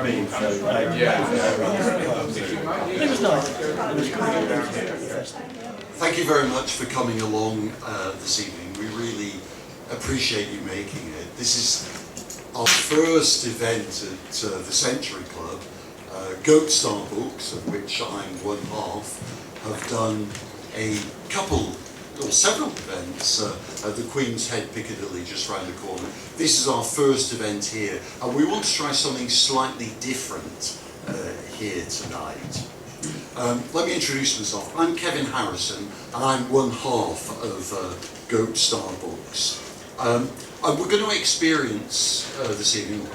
me, so it was nice. It was good. Thank you very much for coming along this evening. We really appreciate you making it. This is our first event at the Century Club. Goat Star Books, of which I'm one half, have done a couple or several events at the Queen's Head Piccadilly just round the corner. This is our first event here, and we want to try something slightly different here tonight. Let me introduce myself. I'm Kevin Harrison, and I'm one half of Goat Star Books. And we're going to experience this evening,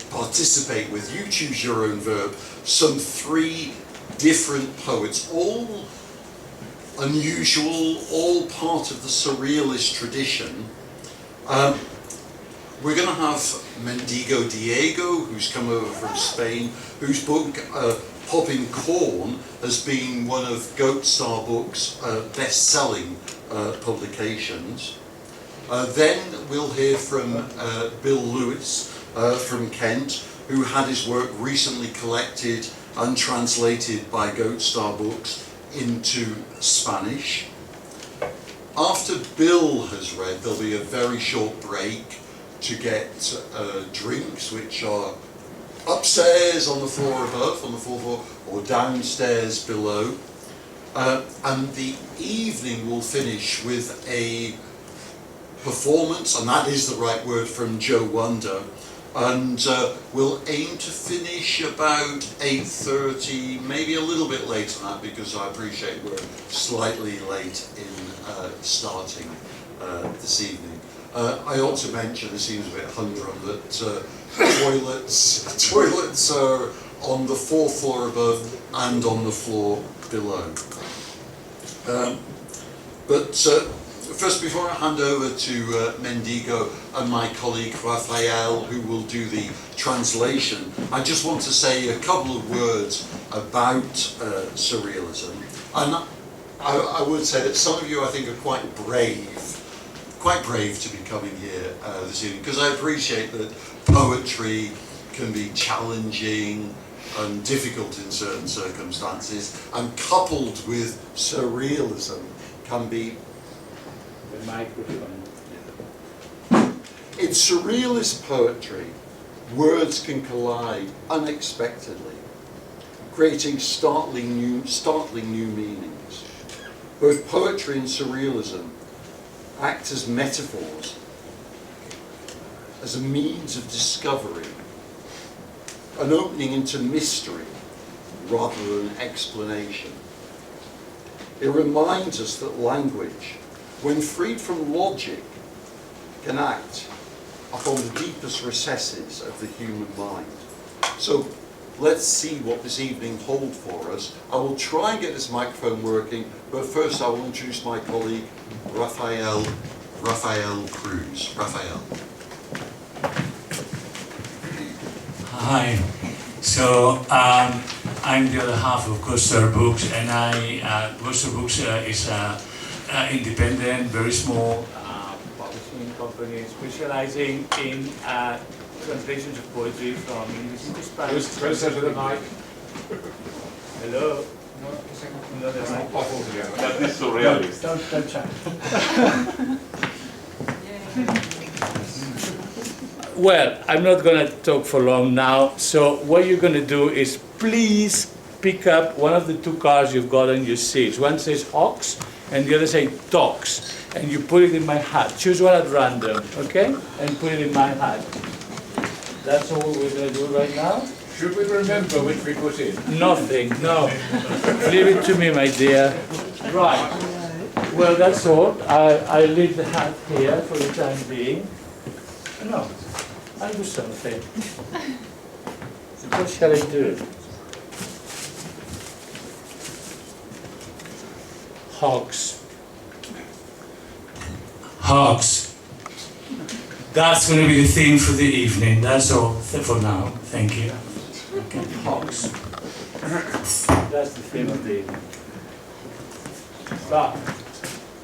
participate with, you choose your own verb, some 3 different poets, all unusual, all part of the Surrealist tradition. We're going to have Mendigo Diego, who's come over from Spain, whose book Popping Corn has been one of Goat Star Books' best-selling publications. Then we'll hear from Bill Lewis from Kent, who had his work recently collected and translated by Goat Star Books into Spanish. After Bill has read, there'll be a very short break to get drinks, which are upstairs on the floor above, on the 4th floor, or downstairs below. And the evening will finish with a performance, and that is the right word, from Jowonder. And we'll aim to finish about 8:30, maybe a little bit later than that, because I appreciate we're slightly late in starting this evening. I ought to mention, it seems a bit humdrum, that toilets are on the 4th floor above and on the floor below. First, before I hand over to Mendigo and my colleague Raphael, who will do the translation, I just want to say a couple of words about Surrealism. And I would say that some of you, I think, are quite brave to be coming here this evening, because I appreciate that poetry can be challenging and difficult in certain circumstances, and coupled with surrealism can be... The microphone. In surrealist poetry, words can collide unexpectedly, creating startling new meanings. Both poetry and surrealism act as metaphors, as a means of discovery, an opening into mystery rather than explanation. It reminds us that language, when freed from logic, can act upon the deepest recesses of the human mind. So let's see what this evening holds for us. I will try and get this microphone working, but first I will introduce my colleague, Raphael Cruz. Raphael. Hi. So I'm the other half of Goat Star Books, and Goat Star Books is independent, very small publishing company specializing in translations of poetry from English into Spanish. Closer to the mic. Hello. No, Let's not pop all together. That is surrealist. Don't chat. Well, I'm not going to talk for long now. So what you're going to do is please pick up one of the 2 cards you've got on your seats. One says ox, and the other says tox. And you put it in my hat. Choose one at random, okay? And put it in my hat. That's all we're going to do right now. Should we remember which we put in? Nothing, no. Leave it to me, my dear. Right. Well, that's all. I leave the hat here for the time being. No, I'll do something. What shall I do? Hogs. Hogs. That's going to be the theme for the evening. That's all for now. Thank you. Okay. Hogs. That's the theme of the evening.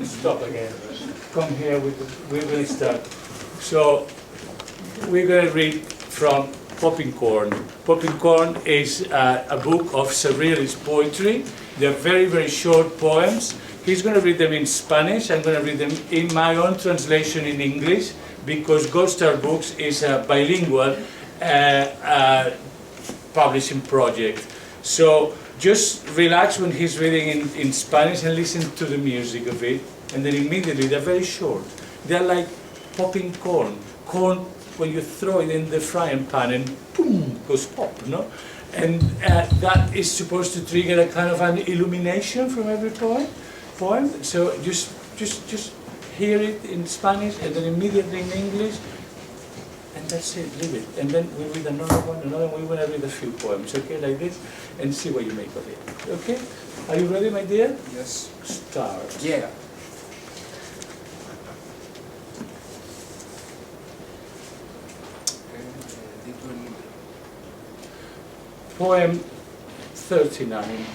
Stop again. Come here. We're going to start. So we're going to read from Popping Corn. Popping Corn is a book of surrealist poetry. They're very, very short poems. He's going to read them in Spanish. I'm going to read them in my own translation in English, because Gold Star Books is a bilingual publishing project. So just relax when he's reading in Spanish and listen to the music of it. And then immediately, they're very short. They're like popping corn. Corn, when you throw it in the frying pan and boom, goes pop, no? And that is supposed to trigger a kind of an illumination from every poem. So just hear it in Spanish and then immediately in English, and that's it, leave it. And then we read another one, we're going to read a few poems, okay, like this, and see what you make of it, okay? Are you ready, my dear? Yes. Start. Yeah. Poem 39.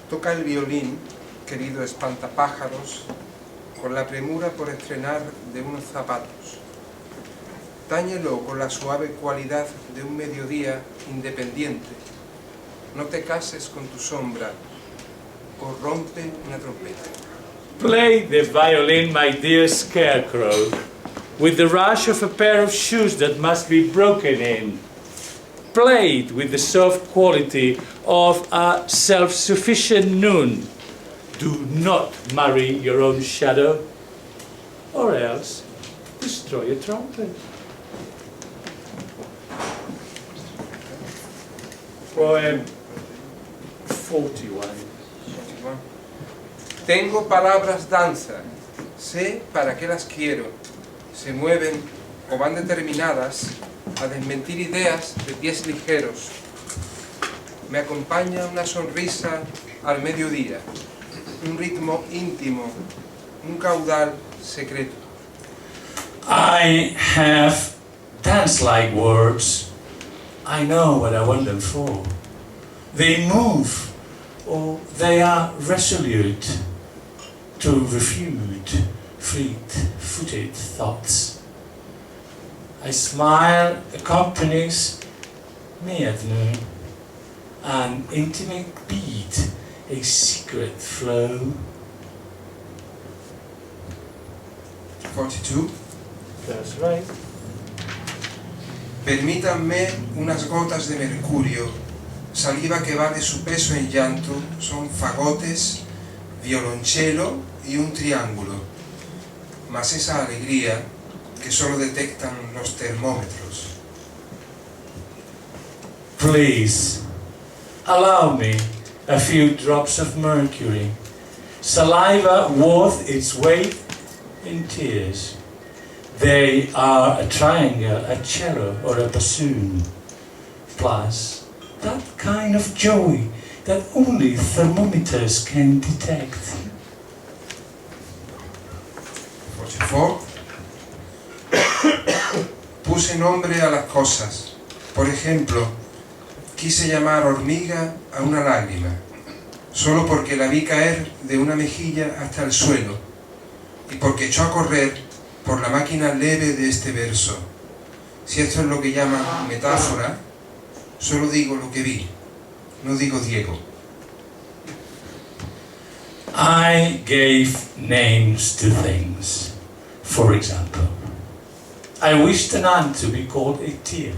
Toca el violín, querido espantapájaros, con la premura por estrenar de unos zapatos. Táñelo con la suave cualidad de un mediodía independiente. No te cases con tu sombra, o rompe una trompeta. Play the violin, my dear scarecrow, with the rush of a pair of shoes that must be broken in. Play it with the soft quality of a self-sufficient noon. Do not marry your own shadow, or else destroy a trumpet. Poem 41. Tengo palabras danza, sé para qué las quiero. Se mueven o van determinadas a desmentir ideas de pies ligeros. Me acompaña una sonrisa al mediodía, un ritmo íntimo, un caudal secreto. I have dance-like words. I know what I want them for. They move, or they are resolute to refute fleet-footed thoughts. I smile accompanies me at noon, an intimate beat, a secret flow. 42. That's right. Permítanme unas gotas de mercurio, saliva que vale su peso en llanto, son fagotes, violonchelo y un triángulo, más esa alegría que solo detectan los termómetros. Please, allow me a few drops of mercury, saliva worth its weight in tears. They are a triangle, a cello, or a bassoon, plus that kind of joy that only thermometers can detect. 44. Puse nombre a las cosas. Por ejemplo, quise llamar hormiga a una lágrima, solo porque la vi caer de una mejilla hasta el suelo, y porque echó a correr por la máquina leve de este verso. Si esto es lo que llaman metáfora, solo digo lo que vi, no digo Diego. I gave names to things. For example, I wished an ant to be called a tear,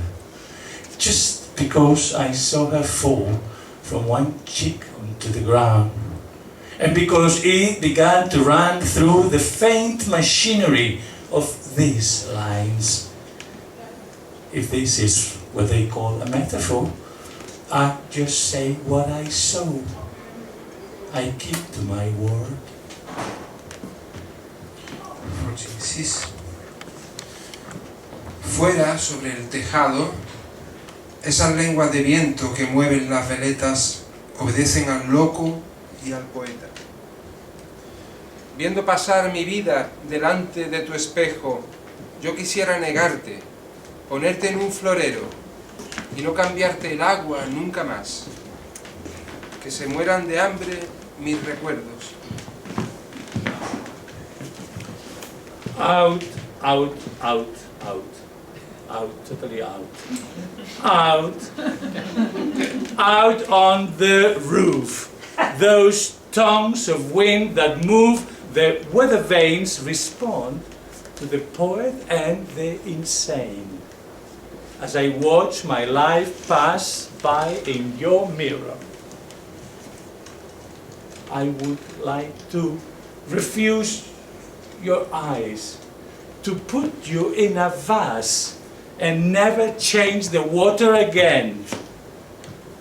just because I saw her fall from one cheek onto the ground, and because it began to run through the faint machinery of these lines. If this is what they call a metaphor, I just say what I saw. I keep to my word. 46. Fuera, sobre el tejado, esas lenguas de viento que mueven las veletas obedecen al loco y al poeta. Viendo pasar mi vida delante de tu espejo, yo quisiera negarte, ponerte en un florero y no cambiarte el agua nunca más. Que se mueran de hambre mis recuerdos. Out out, out, out, out, totally out, out, out on the roof. Those tongues of wind that move the weather vanes respond to the poet and the insane. As I watch my life pass by in your mirror, I would like to refuse your eyes, to put you in a vase and never change the water again.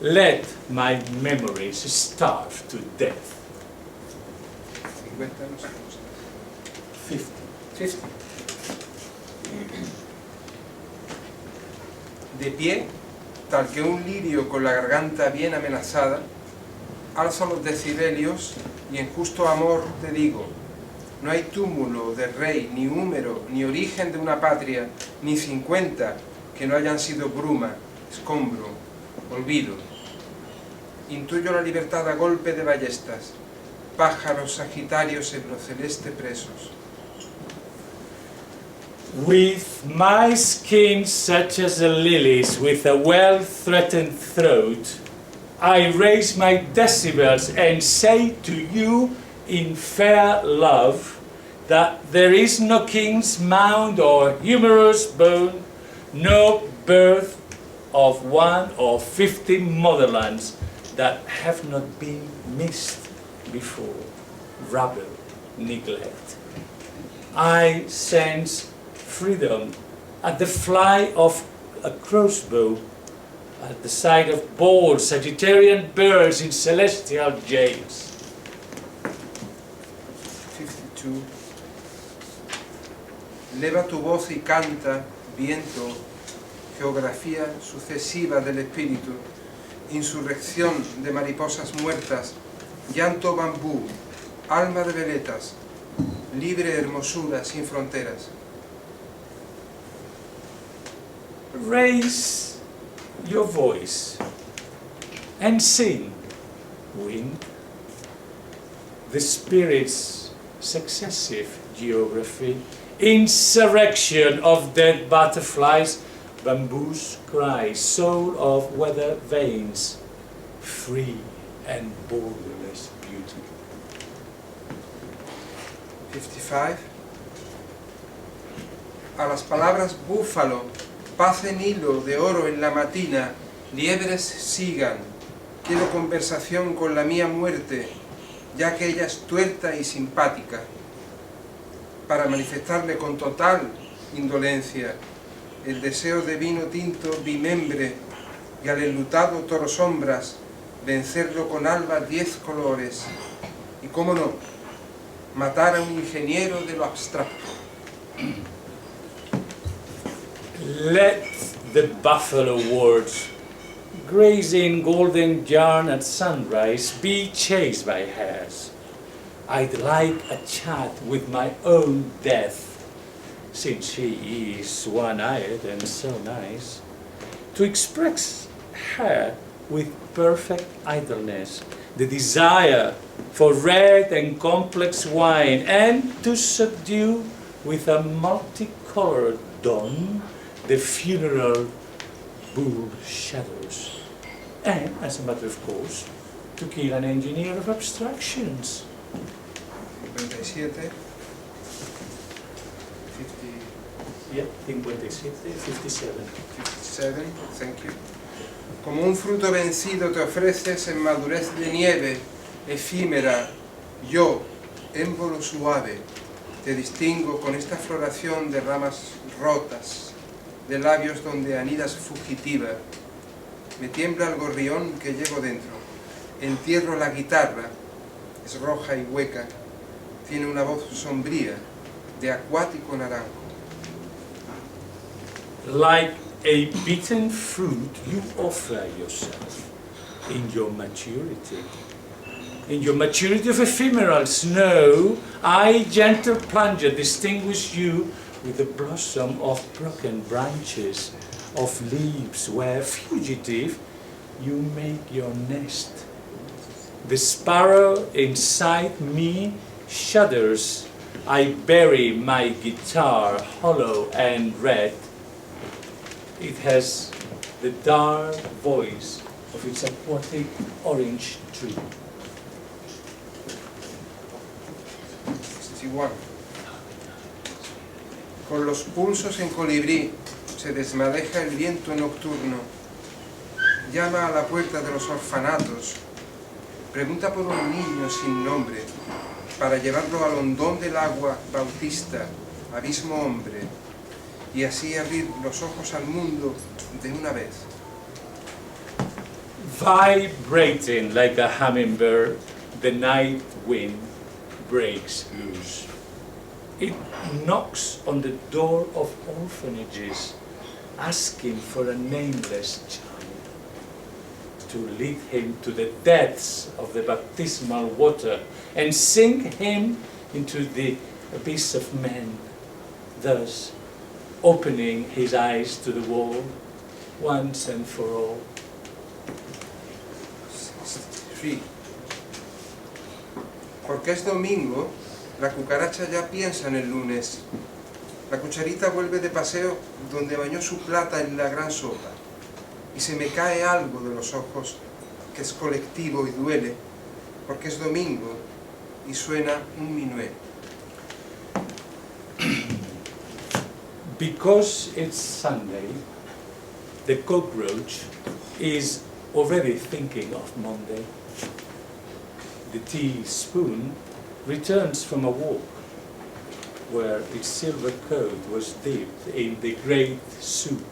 Let my memories starve to death. 50 no sé cómo se dice. 50. 50. De pie, tal que un lirio con la garganta bien amenazada, alzo los decibelios y en justo amor te digo, no hay túmulo de rey, ni húmero, ni origen de una patria, ni 50 que no hayan sido bruma, escombro, olvido. Intuyo la libertad a golpe de ballestas, pájaros sagitarios en lo celeste presos. With my skin such as a lily's with a well-threatened throat, I raise my decibels and say to you in fair love that there is no king's mound or humorous bone, no birth of 1 or 50 motherlands that have not been missed before, rubble, neglect. I sense freedom at the fly of a crossbow, at the sight of bold Sagittarian birds in celestial jails. 52. Leva tu voz y canta, viento, geografía sucesiva del espíritu, insurrección de mariposas muertas, llanto bambú, alma de veletas, libre hermosura sin fronteras. Raise your voice and sing, wind. The spirit's successive geography, insurrection of dead butterflies, bamboo's cry, soul of weather veins, free and borderless beauty. 55. A las palabras búfalo, paz en hilo de oro en la matina, liebres sigan. Quiero conversación con la mía muerte, ya que ella es tuerta y simpática, para manifestarle con total indolencia el deseo de vino tinto bimembre y al enlutado toro sombras vencerlo con albas 10 colores y, cómo no, matar a un ingeniero de lo abstracto. Let the buffalo words, grazing golden yarn at sunrise, be chased by hares. I'd like a chat with my own death, since she is one-eyed and so nice, to express her with perfect idleness, the desire for red and complex wine, and to subdue with a multicolored dawn the funeral bull shadows, and, as a matter of course, to kill an engineer of abstractions. 57. 50. Yeah, 57, 57. 57, thank you. Como un fruto vencido te ofreces en madurez de nieve, efímera, yo, émbolo suave, te distingo con esta floración de ramas rotas, de labios donde anidas fugitiva. Me tiembla el gorrión que llevo dentro, entierro la guitarra, es roja y hueca, tiene una voz sombría, de acuático naranjo. Like a beaten fruit, you offer yourself in your maturity. In your maturity of ephemeral snow, I, gentle plunger, distinguish you with the blossom of broken branches, of leaves where, fugitive, you make your nest. The sparrow inside me shudders I bury my guitar hollow and red. It has the dark voice of its aquatic orange tree. Es igual. Con los pulsos en colibrí se desmadeja el viento nocturno. Llama a la puerta de los orfanatos. Pregunta por un niño sin nombre para llevarlo al hondón del agua bautista, abismo hombre, y así abrir los ojos al mundo de una vez. Vibrating like a hummingbird, the night wind breaks loose. It knocks on the door of orphanages, asking for a nameless child to lead him to the depths of the baptismal water and sink him into the abyss of men, thus opening his eyes to the world once and for all. Sí. Porque es domingo, la cucaracha ya piensa en el lunes. La cucharita vuelve de paseo donde bañó su plata en la gran sopa. Y se me cae algo de los ojos, que es colectivo y duele, porque es domingo y suena un minué. Because it's Sunday, the cockroach is already thinking of Monday. The teaspoon returns from a walk where its silver coat was dipped in the great soup.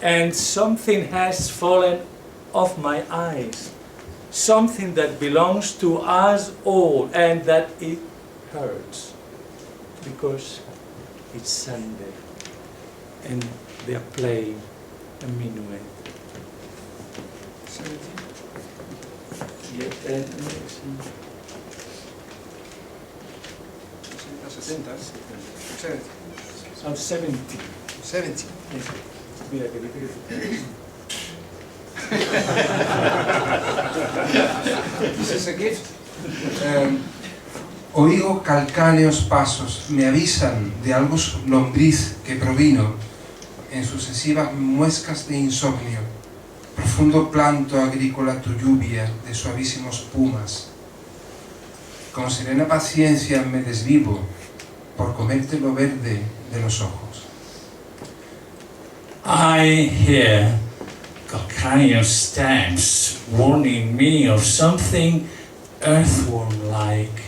And something has fallen off my eyes, something that belongs to us all, and that it hurts because it's Sunday and they are playing a minuet. Yeah, 60, 70. I'm 70. 70. Mira que me quieres. This is a gift. Oigo calcáneos pasos, me avisan de algo lombriz que provino en sucesivas muescas de insomnio, profundo planto agrícola tu lluvia de suavísimos pumas. Con serena paciencia me desvivo por comerte lo verde de los ojos. I hear calcaneous stamps warning me of something earthworm-like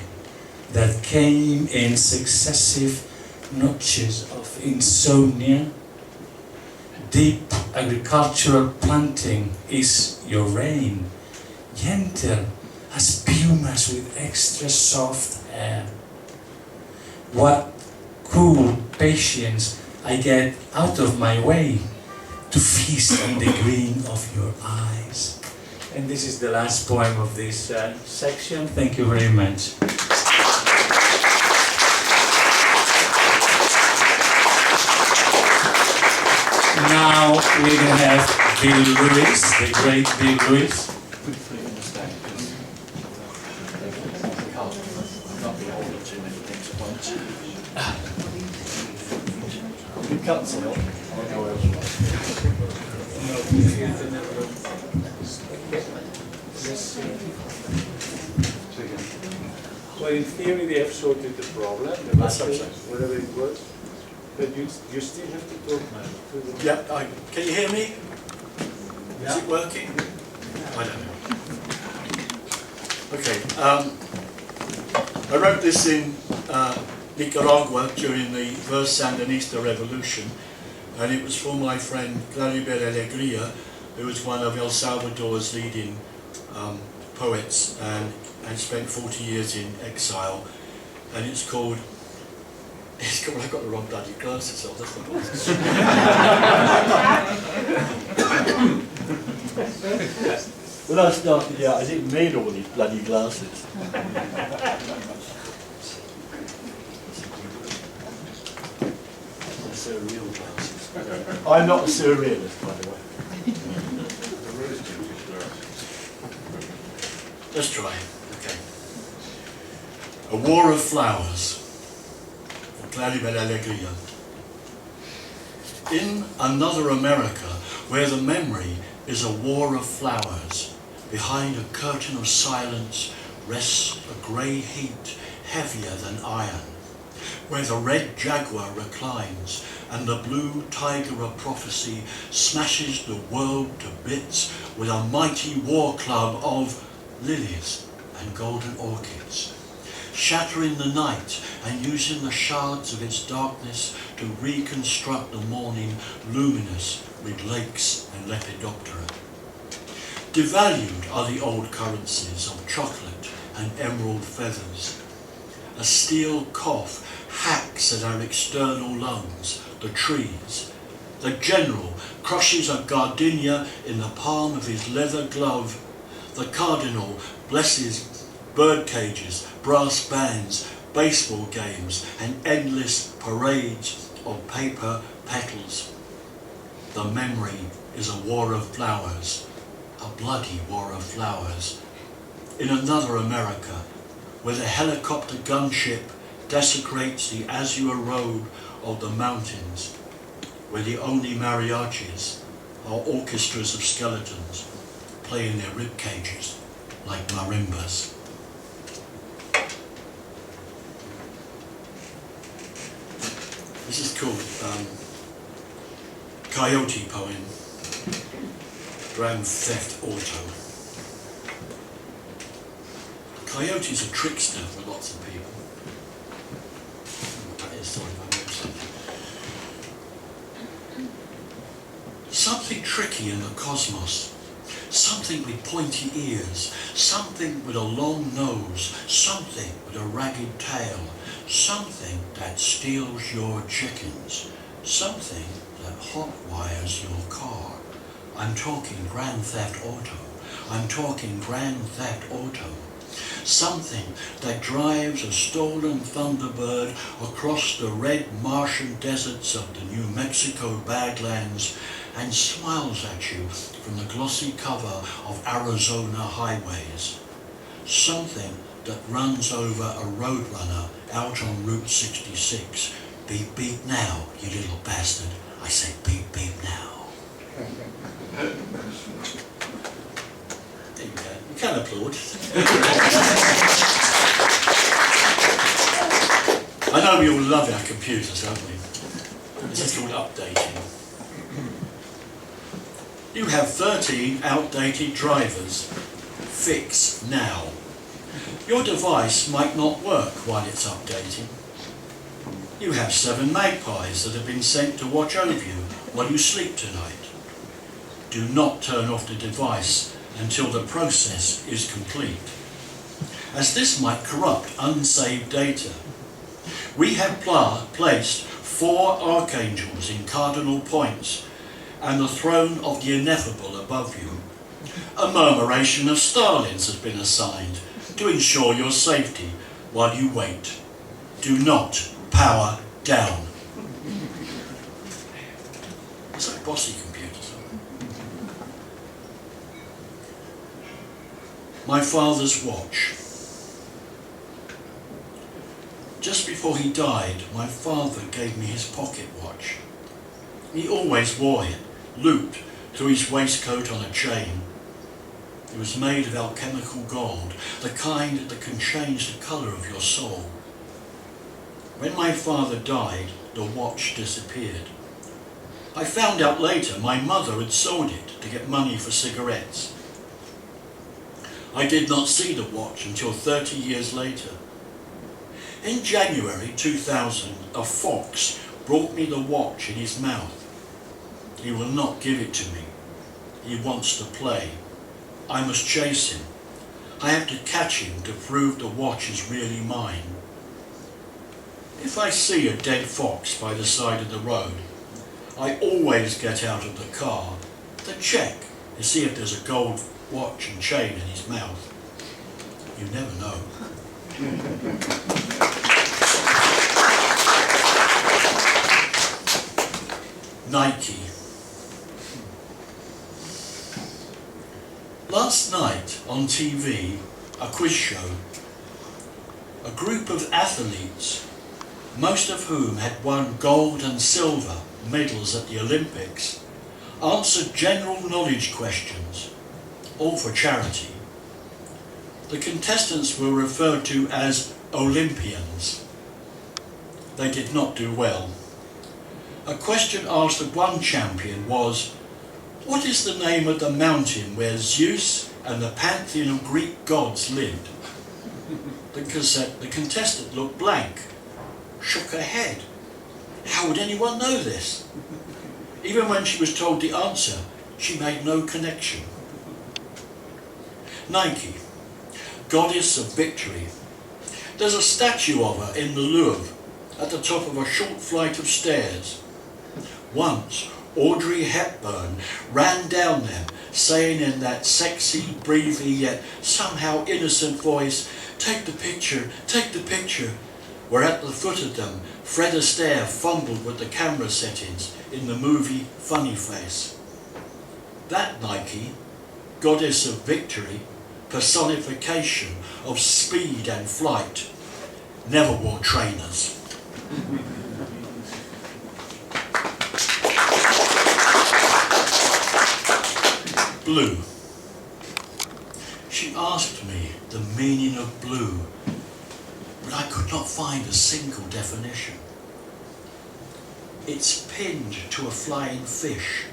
that came in successive notches of insomnia. Deep agricultural planting is your rain, gentle as pumas with extra soft hair. What cool patience I get out of my way to feast on the green of your eyes. And this is the last poem of this section. Thank you very much. Now we're going to have Bill Lewis, the great Bill Lewis. Well, in theory, they have sorted the problem, the matter, whatever it was. But you still have to talk, man. Yeah, can you hear me? Is it working? I don't know. Okay. I wrote this in Nicaragua during the first Sandinista revolution, and it was for my friend Claribel Alegría, who was one of El Salvador's leading poets and spent 40 years in exile. And it's called, I've got the wrong bloody glasses on, that's the problem. When I started out, I didn't need all these bloody glasses. Surreal glasses. I'm not a surrealist, by the way. Let's try. Okay. A war of flowers. Claribel Alegria. In another America, where the memory is a war of flowers, behind a curtain of silence rests a grey heat heavier than iron, where the red jaguar reclines and the blue tiger of prophecy smashes the world to bits with a mighty war club of lilies and golden orchids, shattering the night and using the shards of its darkness to reconstruct the morning luminous with lakes and lepidoptera. Devalued are the old currencies of chocolate and emerald feathers. A steel cough hacks at our external lungs, the trees. The general crushes a gardenia in the palm of his leather glove. The cardinal blesses bird cages, brass bands, baseball games, and endless parades of paper petals. The memory is a war of flowers, a bloody war of flowers. In another America, where the helicopter gunship desecrates the azure road of the mountains, where the only mariachis are orchestras of skeletons playing their rib cages like marimbas. This is called Coyote Poem, Grand Theft Auto. Coyote's a trickster for lots of people. What that is, sorry if I missed it. Something tricky in the cosmos, something with pointy ears, something with a long nose, something with a ragged tail, something that steals your chickens, something that hotwires your car. I'm talking Grand Theft Auto. I'm talking Grand Theft Auto. Something that drives a stolen Thunderbird across the red Martian deserts of the New Mexico Badlands and smiles at you from the glossy cover of Arizona highways. Something that runs over a roadrunner out on Route 66. Beep beep now, you little bastard. I say beep beep now. There you go. You can applaud. I know we all love our computers, don't we? This is called updating. You have 13 outdated drivers. Fix now. Your device might not work while it's updating. You have 7 magpies that have been sent to watch over you while you sleep tonight. Do not turn off the device until the process is complete, as this might corrupt unsaved data. We have placed 4 archangels in cardinal points and the throne of the ineffable above you. A murmuration of Stalins has been assigned to ensure your safety while you wait. Do not power down. It's like bossy computers. My father's watch. Just before he died, my father gave me his pocket watch. He always wore it, looped through his waistcoat on a chain. It was made of alchemical gold, the kind that can change the colour of your soul. When my father died, the watch disappeared. I found out later my mother had sold it to get money for cigarettes. I did not see the watch until 30 years later. In January 2000, a fox brought me the watch in his mouth. He will not give it to me. He wants to play. I must chase him. I have to catch him to prove the watch is really mine. If I see a dead fox by the side of the road, I always get out of the car to check to see if there's a gold watch and chain in his mouth. You never know. Nike. Last night on TV, a quiz show, a group of athletes most of whom had won gold and silver medals at the Olympics, answered general knowledge questions, all for charity. The contestants were referred to as Olympians. They did not do well. A question asked of one champion was, "What is the name of the mountain where Zeus and the pantheon of Greek gods lived?" The contestant looked blank, shook her head. How would anyone know this? Even when she was told the answer, she made no connection. Nike, goddess of victory. There's a statue of her in the Louvre at the top of a short flight of stairs. Once, Audrey Hepburn ran down them, saying in that sexy, breathy, yet somehow innocent voice, "Take the picture, take the picture," where at the foot of them, Fred Astaire fumbled with the camera settings in the movie Funny Face. That Nike, goddess of victory, personification of speed and flight, never wore trainers. Blue. She asked me the meaning of blue, but I could not find a single definition. It's pinned to a flying fish,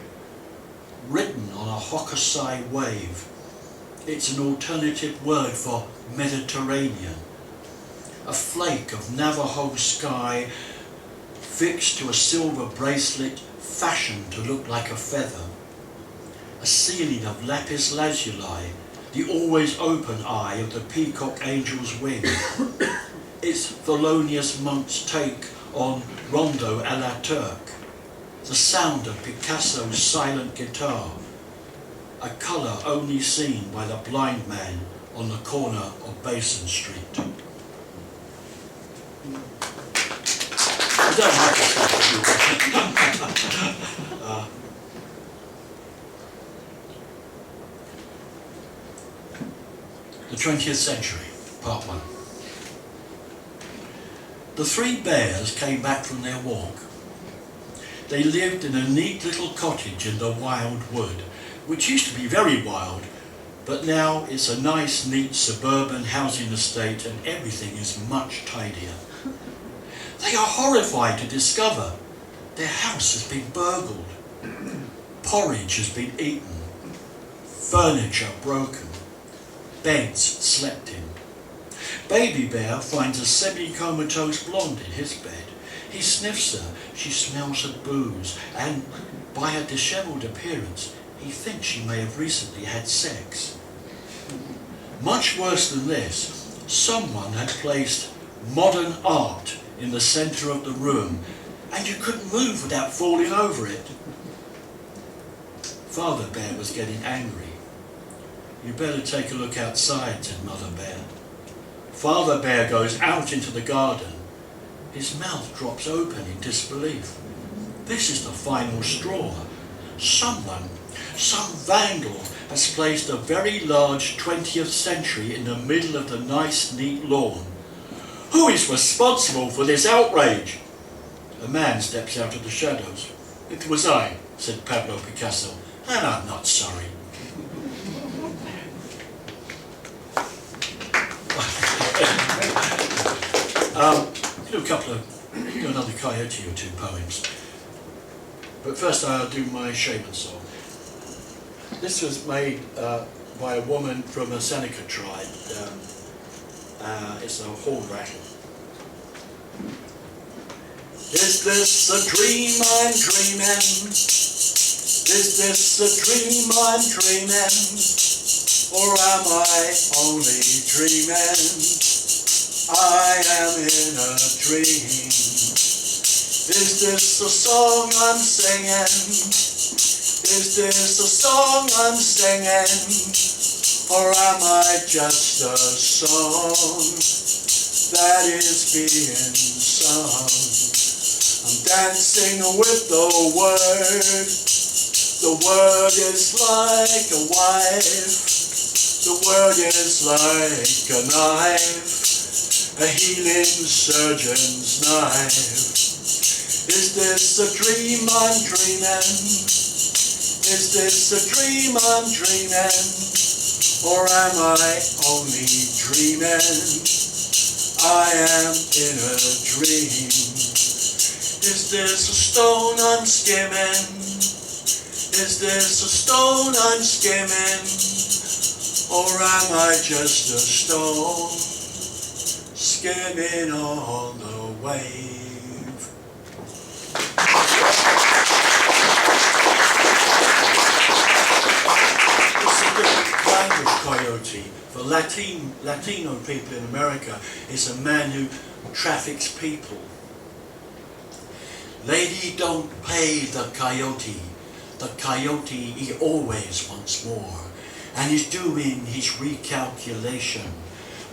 written on a Hokusai wave. It's an alternative word for Mediterranean. A flake of Navajo sky fixed to a silver bracelet fashioned to look like a feather. A ceiling of lapis lazuli, the always open eye of the peacock angel's wing. It's Thelonious Monk's take on Rondo à la Turque. The sound of Picasso's silent guitar. A colour only seen by the blind man on the corner of Basin Street. I don't like this stuff. The 20th century, part 1. The three bears came back from their walk. They lived in a neat little cottage in the wild wood, which used to be very wild, but now it's a nice, neat suburban housing estate and everything is much tidier. They are horrified to discover their house has been burgled. Porridge has been eaten. Furniture broken. Beds slept in. Baby Bear finds a semi-comatose blonde in his bed. He sniffs her, she smells of booze, and by her dishevelled appearance, he thinks she may have recently had sex. Much worse than this, someone had placed modern art in the centre of the room, and you couldn't move without falling over it. Father Bear was getting angry. "You better take a look outside," said Mother Bear. Father Bear goes out into the garden. His mouth drops open in disbelief. This is the final straw. Some vandal has placed a very large 20th century in the middle of the nice, neat lawn. Who is responsible for this outrage? A man steps out of the shadows. "It was I," said Pablo Picasso, "and I'm not sorry." Do another coyote or two poems. But first I'll do my shaman song. This was made by a woman from a Seneca tribe. It's a horn rattle. Is this a dream I'm dreaming? Is this a dream I'm dreaming? Or am I only dreaming? I am in a dream. Is this a song I'm singing? Is this a song I'm singing? Or am I just a song that is being sung? I'm dancing with the word. The word is like a wife. The word is like a knife. a healing surgeon's knife. Is this a dream I'm dreaming? Is this a dream I'm dreaming? Or am I only dreaming? I am in a dream. Is this a stone I'm skimming? Is this a stone I'm skimming? Or am I just a stone skimming on the wave? It's a different kind of coyote. For Latino people in America, it's a man who traffics people. Lady, don't pay the coyote. The coyote, he always wants more. And he's doing his recalculation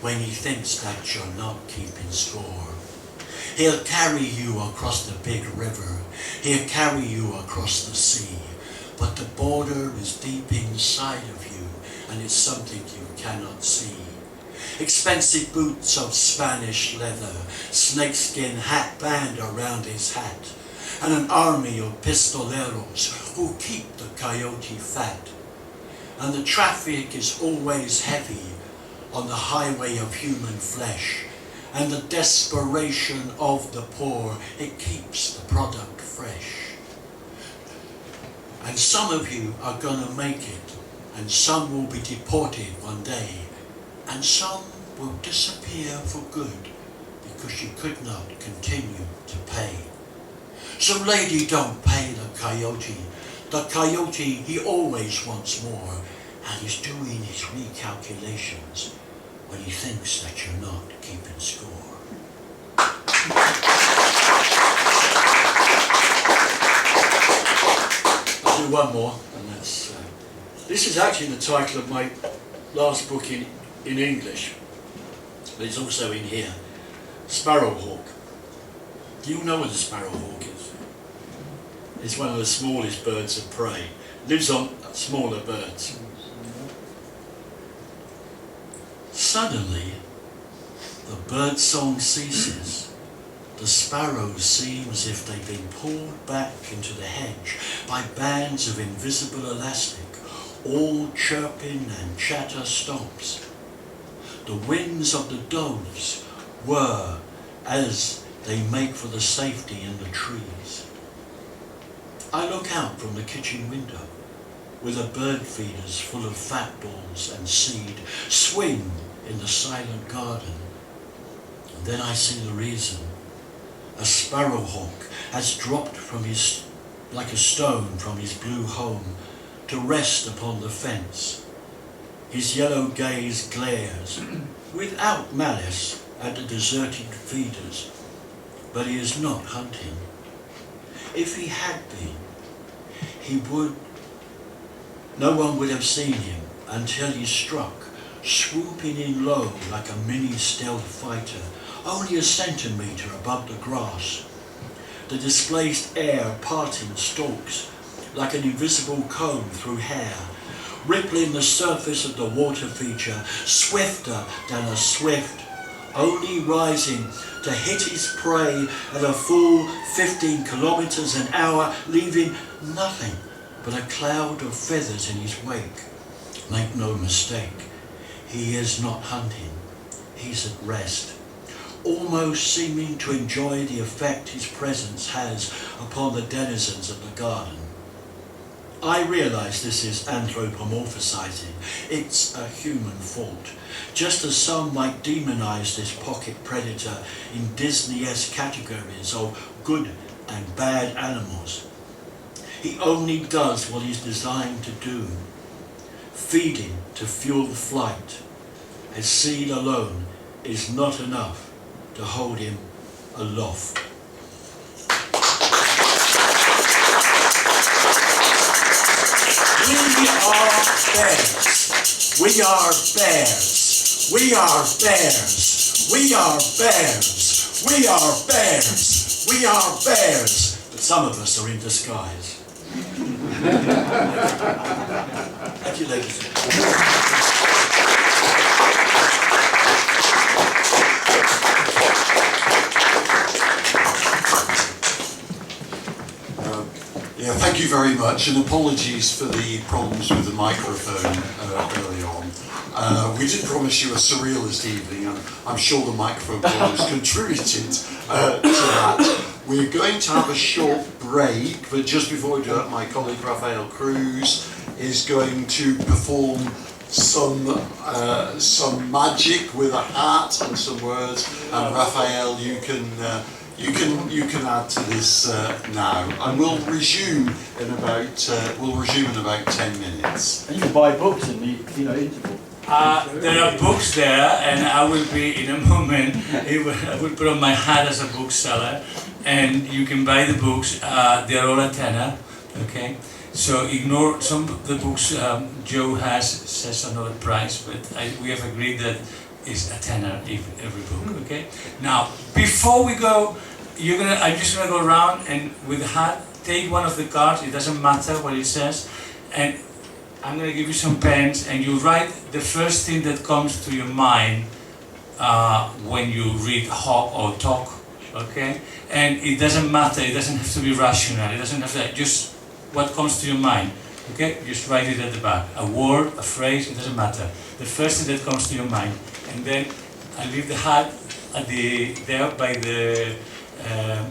when he thinks that you're not keeping score. He'll carry you across the big river. He'll carry you across the sea. But the border is deep inside of you, and it's something you cannot see. Expensive boots of Spanish leather, snakeskin hat band around his hat, and an army of pistoleros who keep the coyote fat. And the traffic is always heavy on the highway of human flesh, and the desperation of the poor, it keeps the product fresh. And some of you are gonna make it, and some will be deported one day, and some will disappear for good because you could not continue to pay. So lady, don't pay the coyote. The coyote, he always wants more, and he's doing his recalculations when he thinks that you're not keeping score. I'll do one more, and that's... this is actually the title of my last book in English, but it's also in here. Sparrowhawk. Do you know what a sparrowhawk is? It's one of the smallest birds of prey. Lives on smaller birds. Suddenly, the bird song ceases. The sparrows seem as if they've been pulled back into the hedge by bands of invisible elastic. All chirping and chatter stops. The wings of the doves whir as they make for the safety in the trees. I look out from the kitchen window, where the bird feeders full of fat balls and seed swing in the silent garden. And then I see the reason. A sparrowhawk has dropped from his, like a stone from his blue home, to rest upon the fence. His yellow gaze glares, without malice, at the deserted feeders, but he is not hunting. If he had been, no one would have seen him until he struck, swooping in low like a mini stealth fighter, only a centimetre above the grass. The displaced air parting stalks like an invisible comb through hair, rippling the surface of the water feature, swifter than a swift, only rising to hit his prey at a full 15 kilometers an hour, leaving nothing but a cloud of feathers in his wake. Make no mistake, he is not hunting, he's at rest, almost seeming to enjoy the effect his presence has upon the denizens of the garden. I realise this is anthropomorphizing. It's a human fault. Just as some might demonise this pocket predator in Disney-esque categories of good and bad animals. He only does what he's designed to do. Feeding to fuel flight. As seed alone is not enough to hold him aloft. We are bears. We are bears. We are bears. We are bears. We are bears. We are bears. But some of us are in disguise. Thank you, ladies. Thank you very much, and apologies for the problems with the microphone earlier on. We did promise you a surrealist evening, and I'm sure the microphone problems contributed to that. We're going to have a short break, but just before we do that, my colleague Rafael Cruz is going to perform some magic with a hat and some words. And Rafael, you can add to this now, and we'll resume in about 10 minutes. And you can buy books in the interval. There are books there, and I will be in a moment. I will put on my hat as a bookseller, and you can buy the books. They are all a tenner, okay? So ignore some of the books Joe says another price, but we have agreed that it's a tenner every book, okay? Now, before we go, I'm just gonna go around and with the hat, take one of the cards. It doesn't matter what it says, and I'm going to give you some pens, and you write the first thing that comes to your mind when you read hawk or talk, okay? And it doesn't matter, it doesn't have to be rational, it doesn't have to, just what comes to your mind, okay? Just write it at the back. A word, a phrase, it doesn't matter. The first thing that comes to your mind. And then I leave the hat at there by the,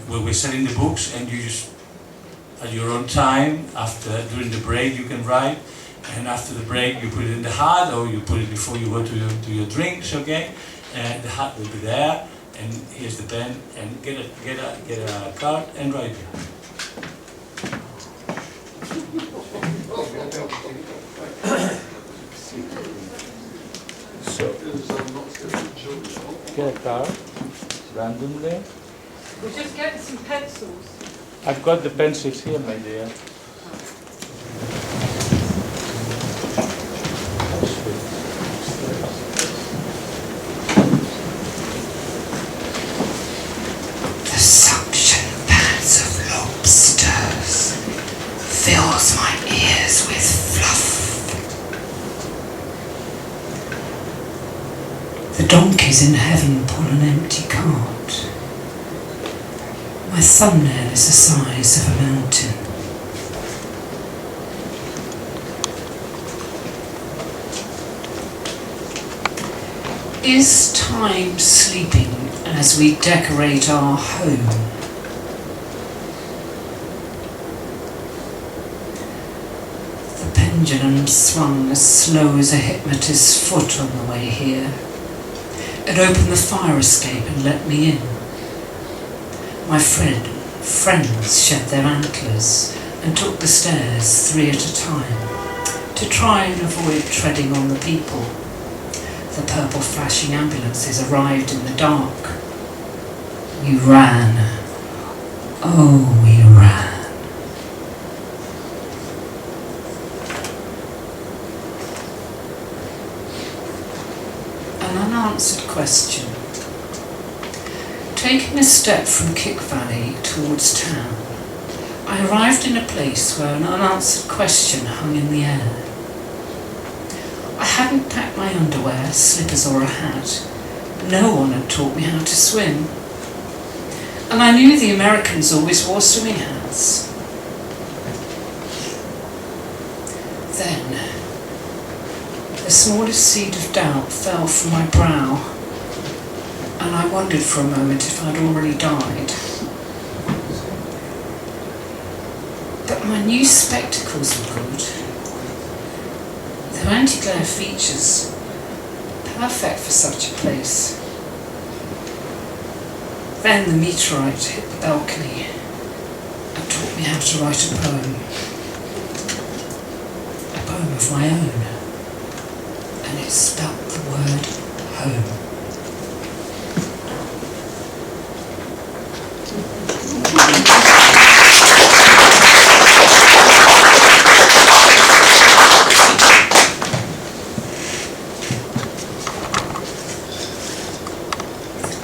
where we're selling the books, and you just, at your own time, during the break, you can write. And after the break, you put it in the hat, or you put it before you go to your drinks, okay? And the hat will be there, and here's the pen, and get a card and write it. So, get a card randomly. We're just getting some pencils. I've got the pencils here, my dear. The suction pads of lobsters fills my ears with fluff. The donkeys in heaven pull an empty cart. My thumbnail is the size of a mountain. Is time sleeping as we decorate our home? The pendulum swung as slow as a hypnotist's foot on the way here. It opened the fire escape and let me in. My friends shed their antlers and took the stairs 3 at a time to try and avoid treading on the people. The purple flashing ambulances arrived in the dark. We ran. Oh, we ran. An unanswered question. Taking a step from Kick Valley towards town, I arrived in a place where an unanswered question hung in the air. I hadn't packed my underwear, slippers or a hat. No one had taught me how to swim. And I knew the Americans always wore swimming hats. Then, the smallest seed of doubt fell from my brow, and I wondered for a moment if I'd already died. But my new spectacles were good. Their anti-glare features, perfect for such a place. Then the meteorite hit the balcony and taught me how to write a poem. A poem of my own. And it spelt the word home.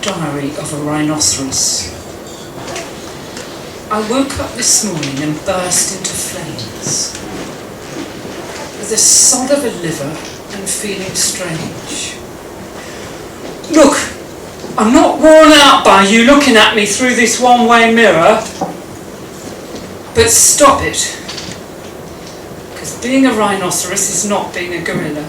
Diary of a rhinoceros. I woke up this morning and burst into flames, with a sod of a liver and feeling strange. Look, I'm not worn out by you looking at me through this one-way mirror. But stop it. Because being a rhinoceros is not being a gorilla.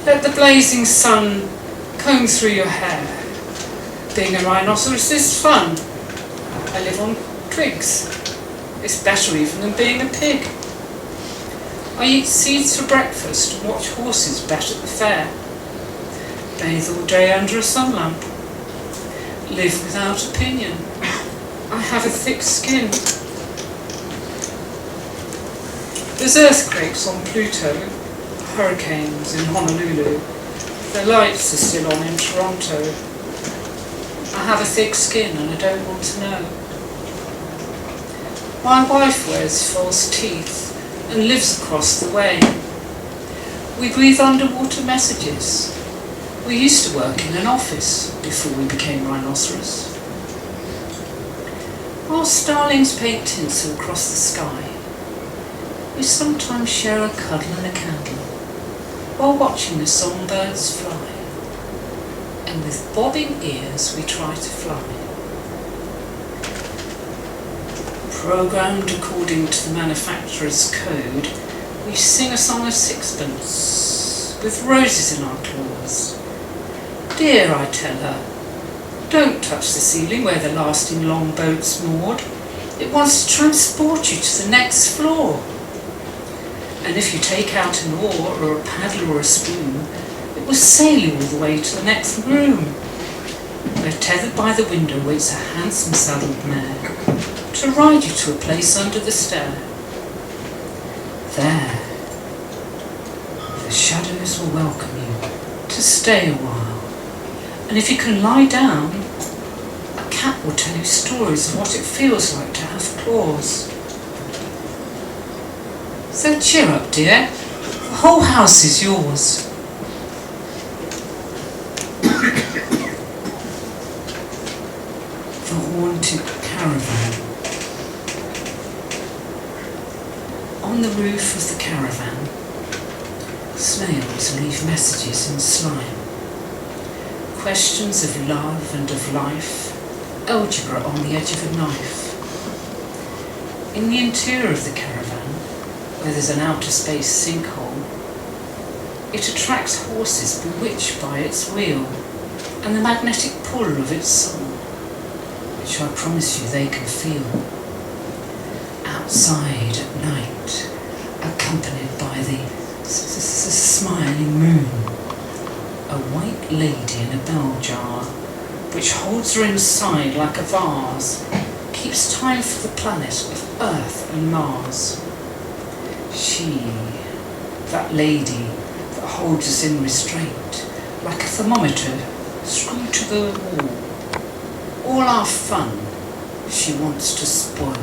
Let the blazing sun comb through your hair. Being a rhinoceros is fun. I live on twigs. It's better even than being a pig. I eat seeds for breakfast and watch horses bet at the fair. Bathe all day under a sun lamp. Live without opinion. I have a thick skin. There's earthquakes on Pluto, hurricanes in Honolulu. The lights are still on in Toronto. I have a thick skin and I don't want to know. My wife wears false teeth and lives across the way. We breathe underwater messages. We used to work in an office before we became rhinoceros. While starlings paint tinsel across the sky, we sometimes share a cuddle and a candle while watching the songbirds fly. And with bobbing ears we try to fly. Programmed according to the manufacturer's code, we sing a song of sixpence with roses in our claws. Dear, I tell her, don't touch the ceiling where the lasting longboat's moored. It wants to transport you to the next floor. And if you take out an oar or a paddle or a spoon, it will sail you all the way to the next room. Where tethered by the window waits a handsome saddled mare to ride you to a place under the stair. There, the shadows will welcome you to stay a while. And if you can lie down, a cat will tell you stories of what it feels like to have claws. So cheer up, dear. The whole house is yours. The haunted caravan. On the roof of the caravan, snails leave messages in slime. Questions of love and of life, algebra on the edge of a knife. In the interior of the caravan, where there's an outer space sinkhole, it attracts horses bewitched by its wheel and the magnetic pull of its soul, which I promise you they can feel. Outside at night, accompanied by the smiling moon, a white lady in a bell jar, which holds her inside like a vase, keeps time for the planet of Earth and Mars. She, that lady that holds us in restraint, like a thermometer screwed to the wall. All our fun she wants to spoil.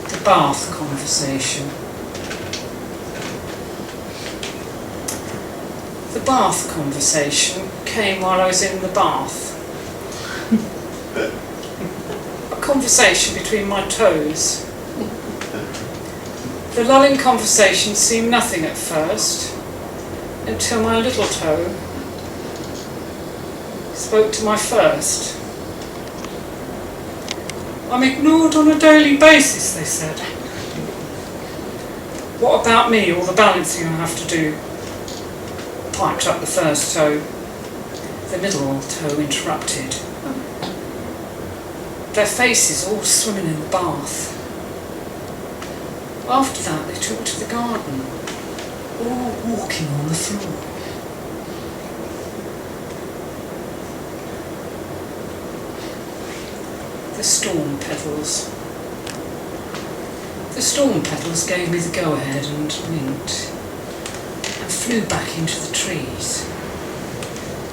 The bath conversation. The bath conversation came while I was in the bath. A conversation between my toes. The lulling conversation seemed nothing at first, until my little toe spoke to my first. I'm ignored on a daily basis, they said. What about me, all the balancing I have to do? Piped up the first toe. The middle toe interrupted. Their faces all swimming in the bath. After that they took to the garden, all walking on the floor. The storm petals. The storm petals gave me the go-ahead and winked, and flew back into the trees,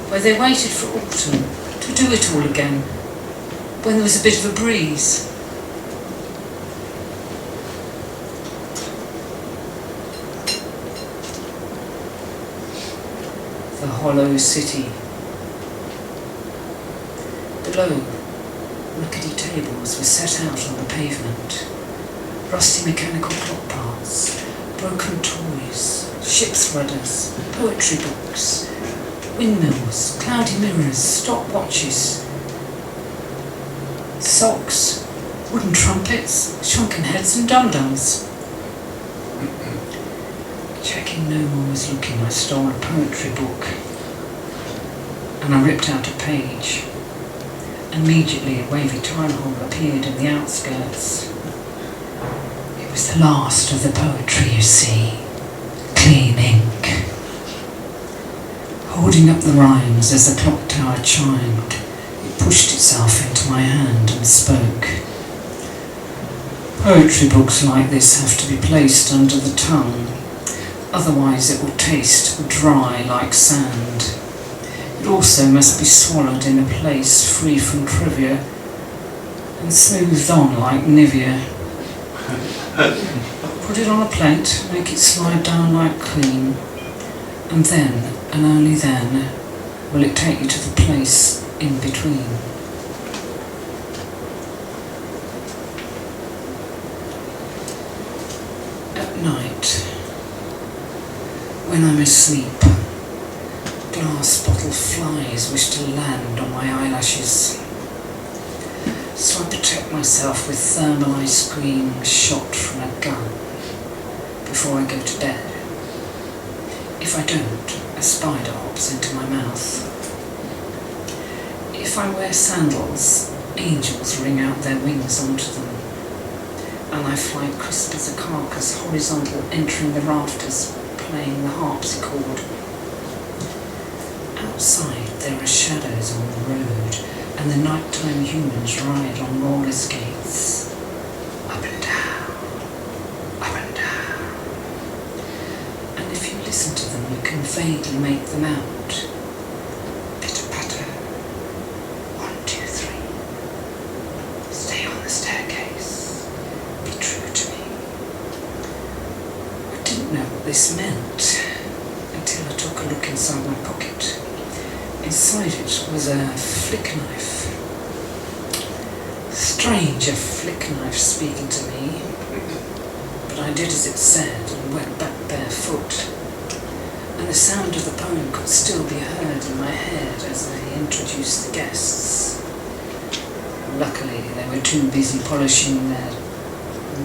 where they waited for autumn to do it all again, when there was a bit of a breeze. The hollow city. Below, rickety tables were set out on the pavement, rusty mechanical clock parts, broken toys, ship's rudders, poetry books, windmills, cloudy mirrors, stopwatches, socks, wooden trumpets, shrunken heads and dum-dums. Checking no one was looking, I stole a poetry book and I ripped out a page. Immediately a wavy tile hole appeared in the outskirts. It was the last of the poetry, you see. Clean ink. Holding up the rhymes as the clock tower chimed, it pushed itself into my hand and spoke. Poetry books like this have to be placed under the tongue, otherwise it will taste dry like sand. It also must be swallowed in a place free from trivia and smoothed on like Nivea. Put it on a plate, make it slide down like cream, and then, and only then, will it take you to the place in between. At night, when I'm asleep, glass bottle flies wish to land on my eyelashes. So I protect myself with thermal ice cream shot from a gun before I go to bed. If I don't, a spider hops into my mouth. If I wear sandals, angels wring out their wings onto them, and I fly crisp as a carcass, horizontal, entering the rafters, playing the harpsichord. Outside there are shadows on the road, and the nighttime humans ride on roller skates. Up and down, up and down. And if you listen to them, you can vaguely make them out. Pitter-patter. 1, 2, 3. Stay on the staircase. Be true to me. I didn't know what this meant until I took a look inside my pocket. Inside it was a flick knife. Strange, a flick knife speaking to me. But I did as it said and went back barefoot. And the sound of the poem could still be heard in my head as I introduced the guests. Luckily, they were too busy polishing their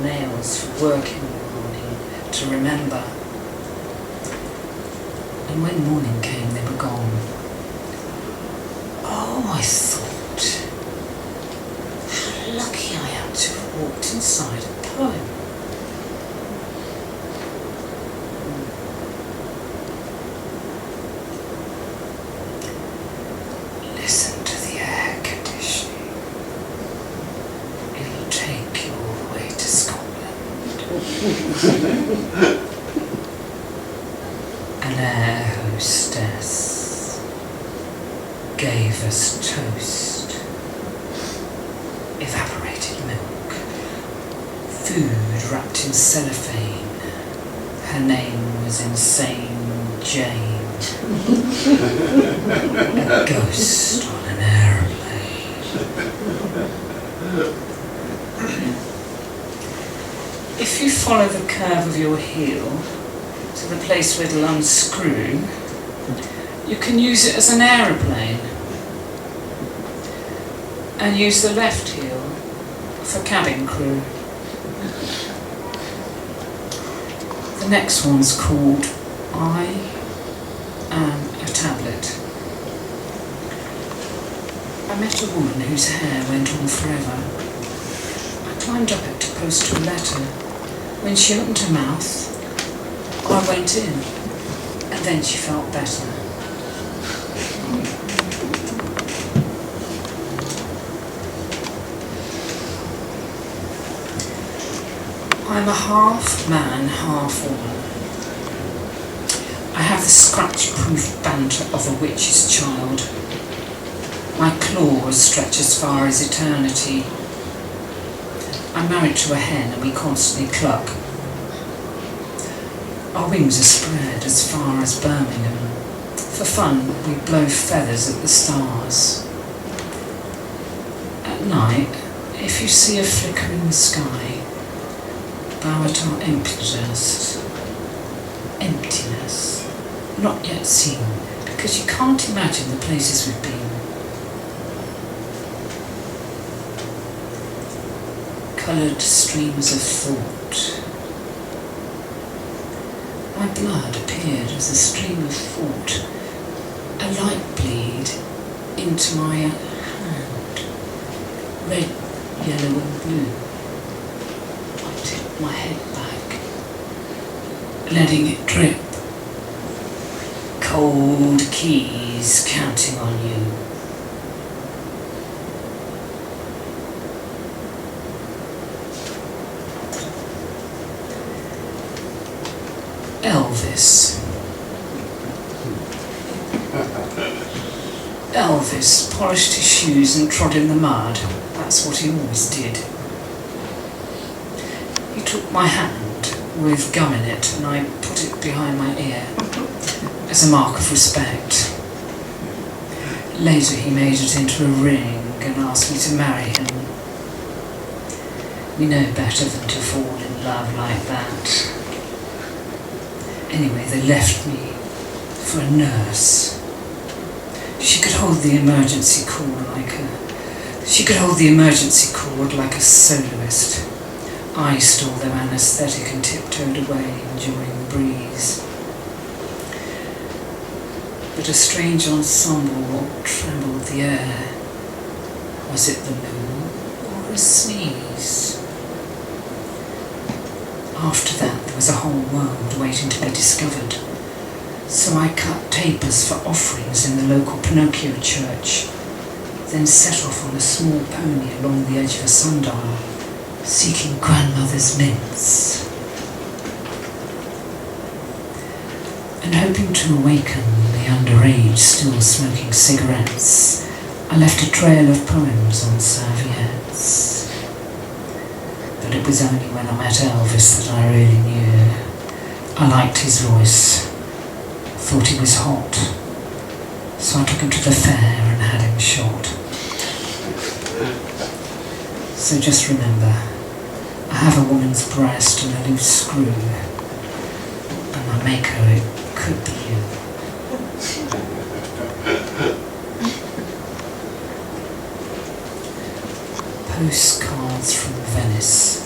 nails for work in the morning to remember. And when morning came, they were gone. Oh, I thought, how lucky I am to have walked inside a poem. Listen to the air conditioning. It'll take you all the way to Scotland. An air hostess gave us toast, evaporated milk, food wrapped in cellophane. Her name was Insane Jane. A ghost on an aeroplane. If you follow the curve of your heel to the place where it'll unscrew, you can use it as an aeroplane. And use the left heel for cabin crew. The next one's called I Am a Tablet. I met a woman whose hair went on forever. I climbed up it to post her a letter. When she opened her mouth, I went in, and then she felt better. I'm a half man, half woman. I have the scratch-proof banter of a witch's child. My claws stretch as far as eternity. I'm married to a hen and we constantly cluck. Our wings are spread as far as Birmingham. For fun, we blow feathers at the stars. At night, if you see a flicker in the sky, bow at our enthusiast. emptiness, not yet seen, because you can't imagine the places we've been. Coloured streams of thought. My blood appeared as a stream of thought, a light bleed into my hand, red, yellow and blue. I tipped my head back, letting it drip. Cold keys counting on you. Elvis polished his shoes and trod in the mud. That's what he always did. He took my hand with gum in it and I put it behind my ear as a mark of respect. Later he made it into a ring and asked me to marry him. We know better than to fall in love like that. Anyway, they left me for a nurse. She could hold the emergency cord like a soloist. I stole their anaesthetic and tiptoed away, enjoying the breeze. But a strange ensemble trembled the air. Was it the moon or a sneeze? After that, there was a whole world waiting to be discovered. So I cut tapers for offerings in the local Pinocchio church, then set off on a small pony along the edge of a sundial, seeking grandmother's mints. And hoping to awaken the underage still smoking cigarettes, I left a trail of poems on serviettes. But it was only when I met Elvis that I really knew. I liked his voice, thought he was hot, so I took him to the fair and had him shot. So just remember, I have a woman's breast and a loose screw, and my maker, it could be you. Postcards from Venice.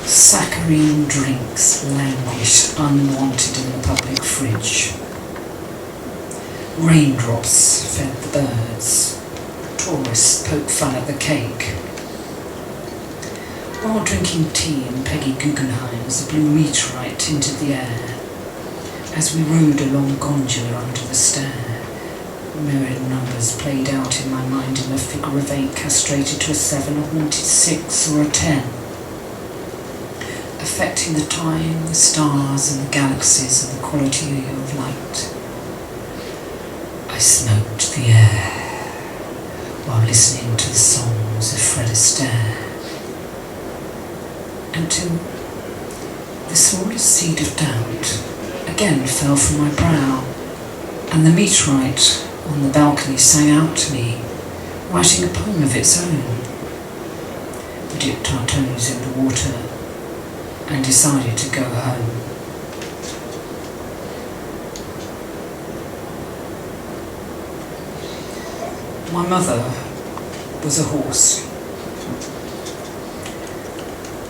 Saccharine drinks languished unwanted in the public fridge. Raindrops fed the birds. Tourists poked fun at the cake. While drinking tea in Peggy Guggenheim's, a blue meteorite tinted the air. As we rode along gondola under the stair, mirrored numbers played out in my mind in a figure of 8 castrated to a 7, a haunted 6 or a 10. Affecting the time, the stars and the galaxies and the quality of light. I smoked the air while listening to the songs of Fred Astaire, until the smallest seed of doubt again fell from my brow, and the meteorite on the balcony sang out to me, writing a poem of its own. We dipped our toes in the water and decided to go home. My mother was a horse.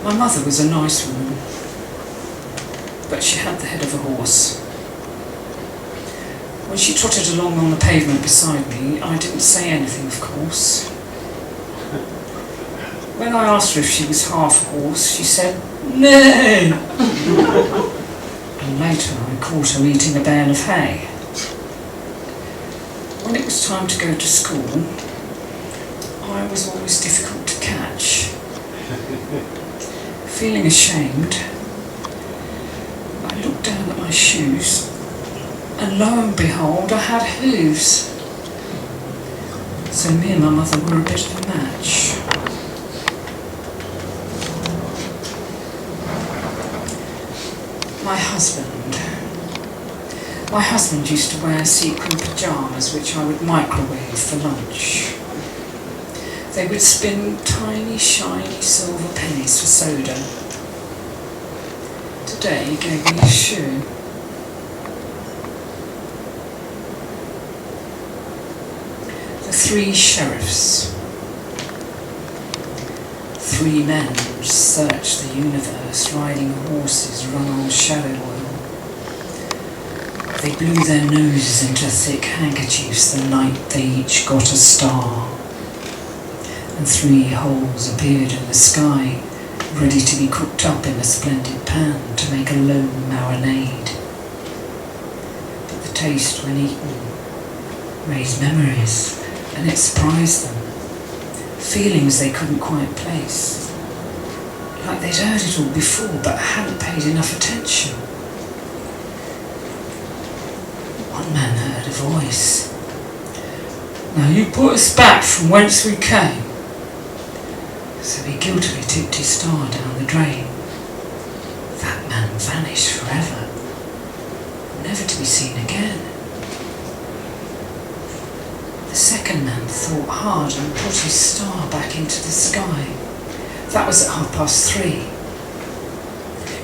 My mother was a nice woman, but she had the head of a horse. When she trotted along on the pavement beside me, I didn't say anything, of course. When I asked her if she was half horse, she said, "No!" And later I caught her eating a bale of hay. When it was time to go to school, I was always difficult to catch. Feeling ashamed, I looked down at my shoes, and lo and behold, I had hooves. So me and my mother were a bit of a match. My husband used to wear sequin pyjamas which I would microwave for lunch. They would spin tiny, shiny silver pennies for soda. Today he gave me a shoe. The three sheriffs. 3 men search the universe, riding horses run on shadow oil. They blew their noses into thick handkerchiefs the night they each got a star. And 3 holes appeared in the sky, ready to be cooked up in a splendid pan to make a low marinade. But the taste when eaten raised memories, and it surprised them. Feelings they couldn't quite place. Like they'd heard it all before but hadn't paid enough attention. One man heard a voice. "Now you put us back from whence we came." So he guiltily tipped his star down the drain. That man vanished forever, never to be seen again. The second man thought hard and put his star back into the sky. That was at 3:30.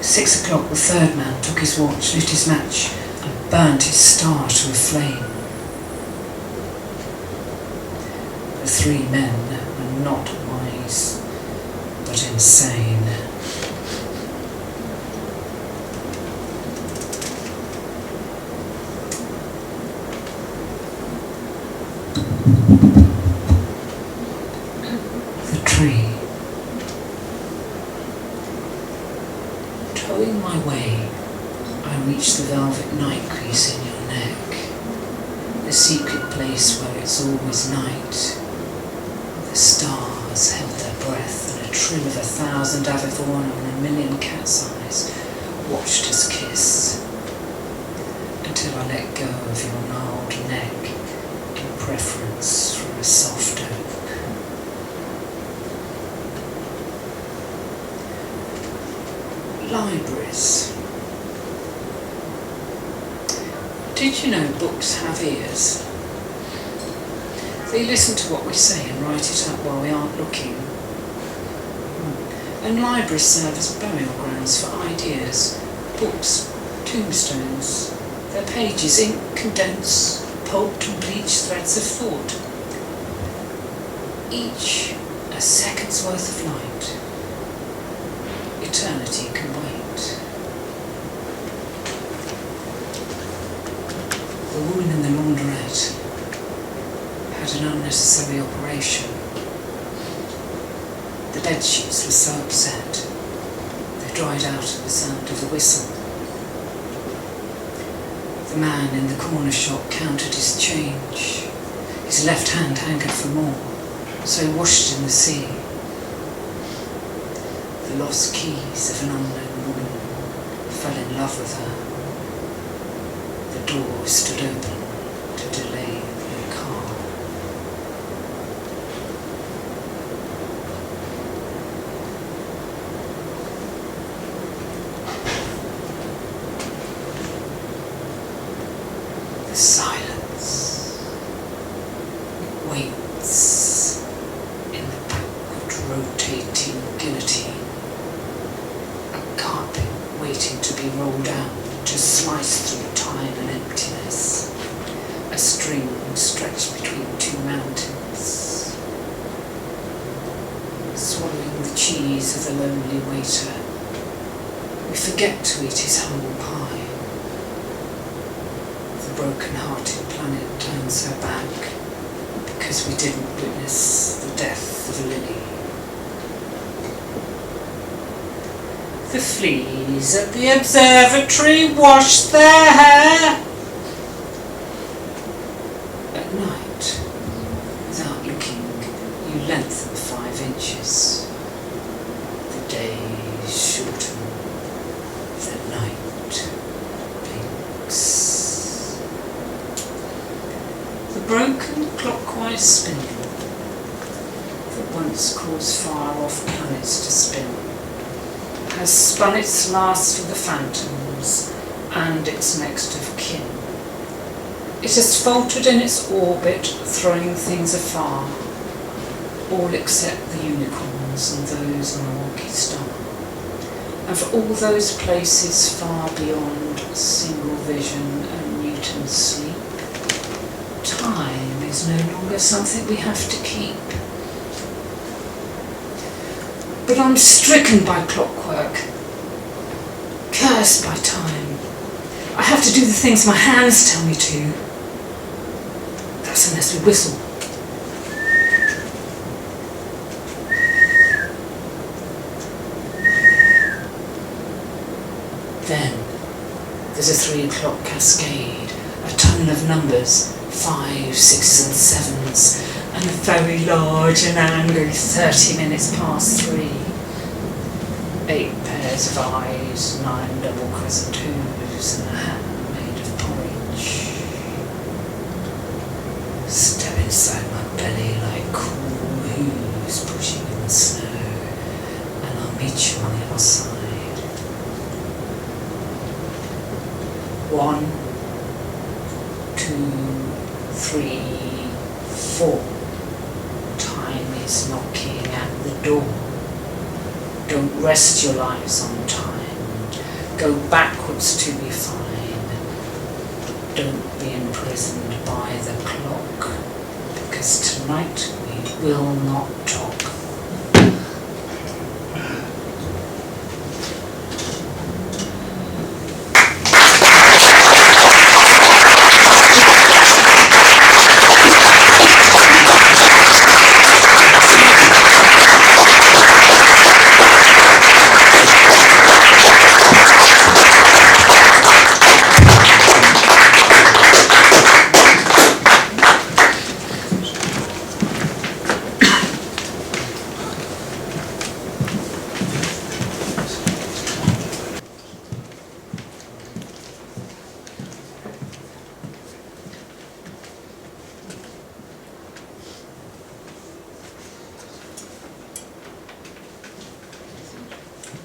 6 o'clock, the third man took his watch, lit his match, and burnt his star to a flame. The 3 men were not wise, but insane. The tree. Towing my way, I reached the velvet night crease in your neck, the secret place where it's always night. The stars held their breath, and a trill of 1,000 avivorna and 1,000,000 cat's eyes watched us kiss, until I let go of your gnarled neck in preference for a soft oak. Libraries. Did you know books have ears? They listen to what we say and write it up while we aren't looking. And libraries serve as burial grounds for ideas, books, tombstones. Their pages ink, condense, pulped and bleached threads of thought. Each a second's worth of light. Eternity can wait. The woman in the laundrette had an unnecessary operation. The bedsheets were so upset, they dried out at the sound of the whistle. The man in the corner shop counted his change. His left hand hankered for more, so he washed in the sea. The lost keys of an unknown woman fell in love with her. The door stood open to delay your car. The silence waits in the backward rotating guillotine. A carpet waiting to be rolled out to slice through time and emptiness. A string stretched between 2 mountains. Swallowing the cheese of the lonely waiter, we forget to eat his humble pie. The broken-hearted planet turns her back because we didn't witness the death of a lily. The fleas at the observatory wash their hair. At night, without looking, you lengthen 5 inches. The days shorten, the night blinks. The broken clockwise spindle that once caused far-off planets to spin has spun its last for the phantoms and its next of kin. It has faltered in its orbit, throwing things afar. all except the unicorns and those on a wonky star. And for all those places far beyond single vision and Newton's sleep, time is no longer something we have to keep. But I'm stricken by clockwork, cursed by time. I have to do the things my hands tell me to. That's unless we whistle. Then there's a 3 o'clock cascade, a ton of numbers, 5, 6s and 7s, and a very large and angry 30 minutes past 3. 8 pairs of eyes, 9 double crescent hooves, and a hat made of porridge. Step inside my belly like cool hooves pushing in the snow, and I'll meet you on the other side. 1, 2, 3, 4. Time is knocking at the door. Don't rest your lives on time. Go backwards to be fine. Don't be imprisoned by the clock, because tonight we will not talk.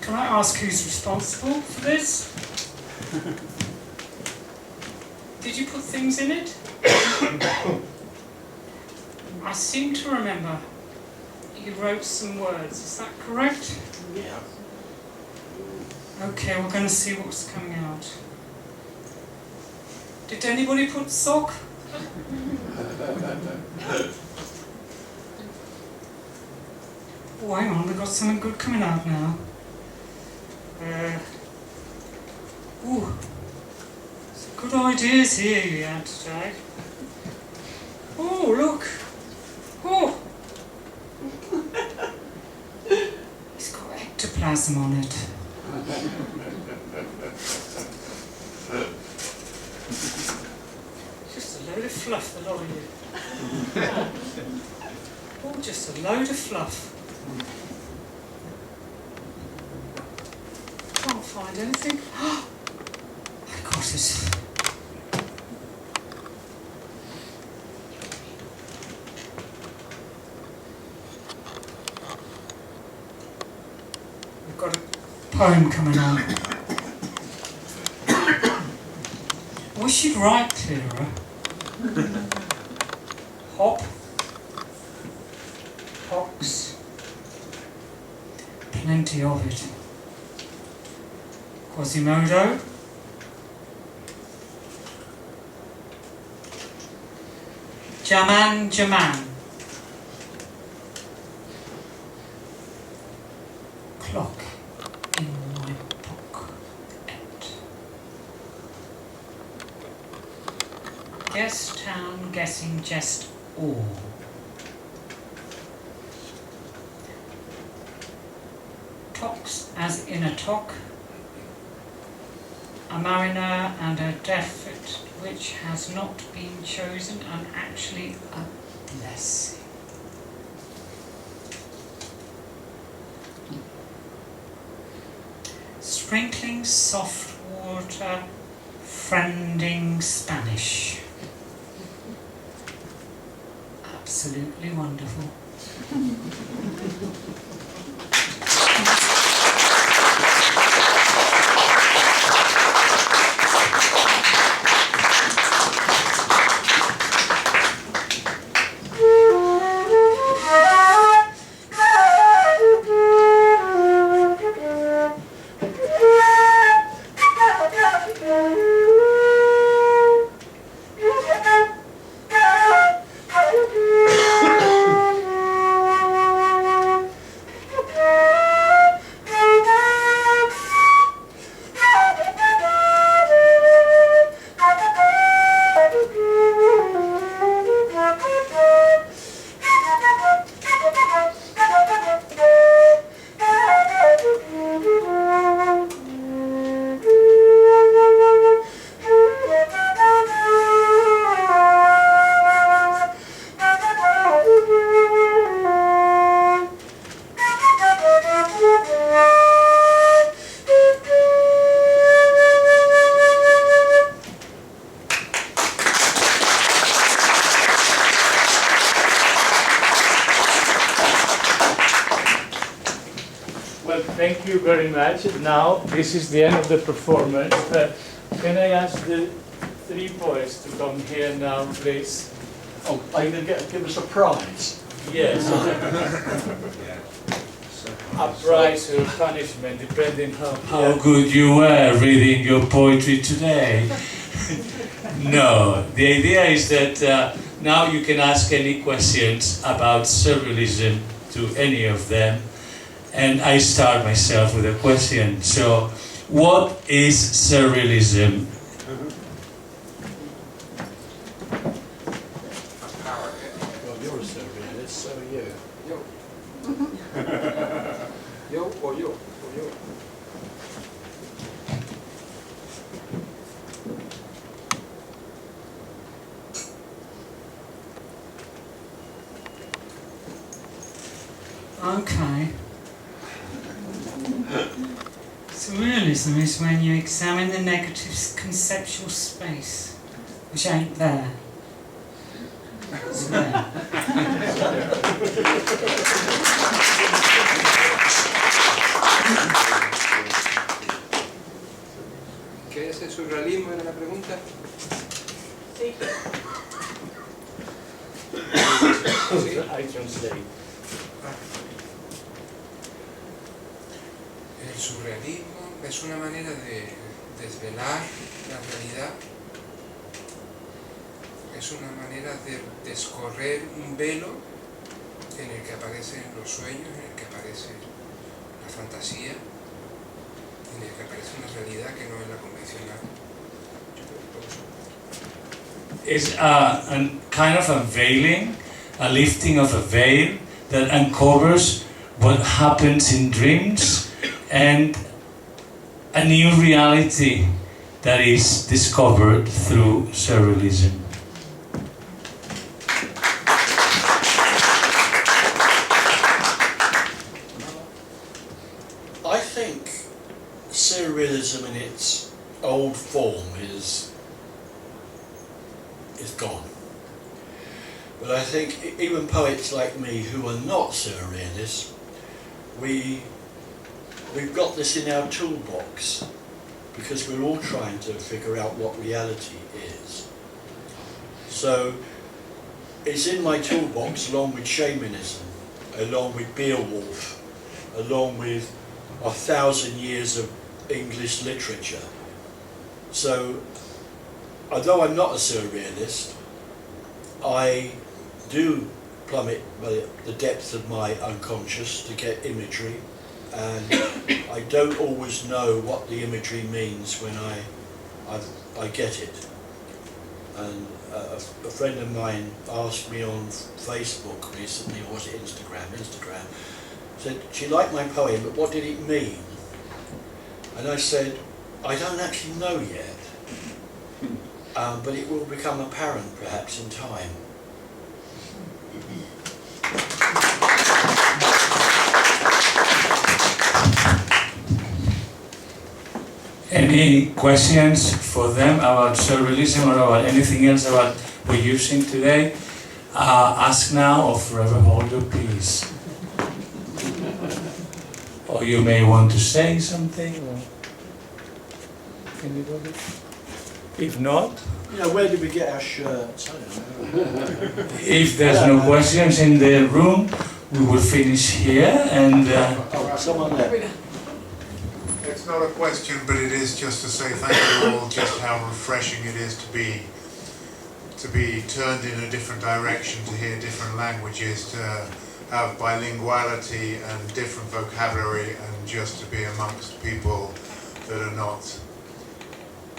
Can I ask who's responsible for this? Did you put things in it? I seem to remember you wrote some words, is that correct? Yeah. Okay, we're going to see what's coming out. Did anybody put sock? Oh, hang on, we've got something good coming out now. Ooh, some good ideas here you had today. Oh, look. Oh. It's got ectoplasm on it. Just a load of fluff, the lot of you. Oh, just a load of fluff. Can't find anything. I've got it. We've got a poem coming on. I wish you'd write clearer. Hop. Pox. Plenty of it. Quasimodo. Jaman Jaman. Clock in my pocket. Guess town guessing just all. Tox as in a tock. A mariner and a defect which has not been chosen and actually a blessing. Sprinkling soft water, friending Spanish. Absolutely wonderful. you very much. Now, this is the end of the performance. Can I ask the three poets to come here now, please? Oh, are you going to give us a prize? Yes. A prize or punishment, depending how good you were reading your poetry today. No, the idea is that now you can ask any questions about surrealism to any of them. And I start myself with a question. So, what is surrealism? Well, you're a surrealist, so are you. Yo. Yo or yo or yo. Okay. Surrealism is when you examine the negative conceptual space, which ain't there. It's there. ¿Qué es el surrealismo? Era la pregunta. Sí. I translate. El surrealismo es una manera de desvelar la realidad, es una manera de descorrer un velo en el que aparecen los sueños, en el que aparece la fantasía, en el que aparece una realidad que no es la convencional. Is a kind of unveiling, a lifting of a veil that uncovers what happens in dreams and a new reality that is discovered through surrealism. I think surrealism in its old form is gone. But I think even poets like me who are not surrealists, we've got this in our toolbox because we're all trying to figure out what reality is. So it's in my toolbox along with shamanism, along with Beowulf, along with 1,000 years of English literature. So although I'm not a surrealist, I do plummet the depths of my unconscious to get imagery, and I don't always know what the imagery means when I get it. And a friend of mine asked me on Facebook recently, or was it Instagram, said she liked my poem, but what did it mean? And I said, I don't actually know yet, but it will become apparent perhaps in time. Any questions for them about surrealism or about anything else about what you've seen today? Ask now or forever hold your peace. Or you may want to say something. Or anybody? If not, Where did we get our shirts? I don't know. if there's no questions in the room, we will finish here and. Someone there. It's not a question, but it is just to say thank you all, just how refreshing it is to be turned in a different direction, to hear different languages, to have bilinguality and different vocabulary, and just to be amongst people that are not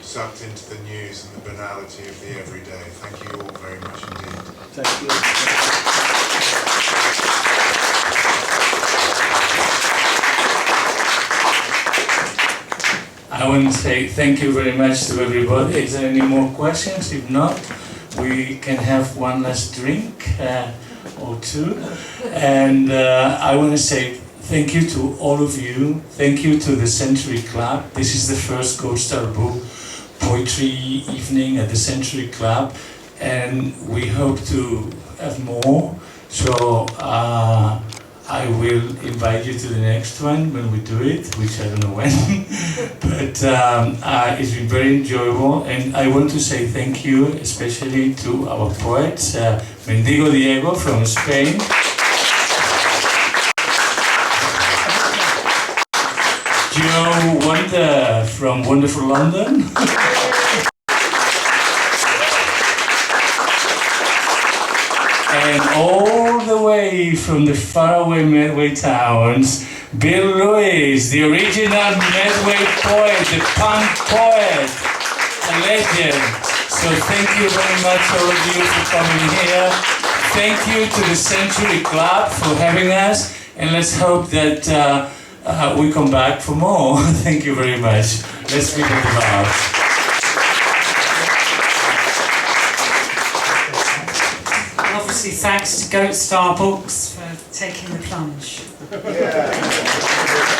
sucked into the news and the banality of the everyday. Thank you all very much indeed. Thank you. I want to say thank you very much to everybody. Is there any more questions? If not, we can have one last drink or two. And I want to say thank you to all of you. Thank you to the Century Club. This is the first Gold Star Book Poetry Evening at the Century Club. And we hope to have more. So I will invite you to the next one when we do it, which I don't know when. But it's been very enjoyable, and I want to say thank you especially to our poets, Mendigo Diego from Spain, Jowonder from wonderful London, and all the way from the faraway Medway towns, Bill Lewis, the original Medway poet, the punk poet, a legend. So thank you very much all of you for coming here. Thank you to the Century Club for having us, and let's hope that we come back for more. Thank you very much. Let's begin the bar. Obviously, thanks to Goat Star Books for taking the plunge. Yeah.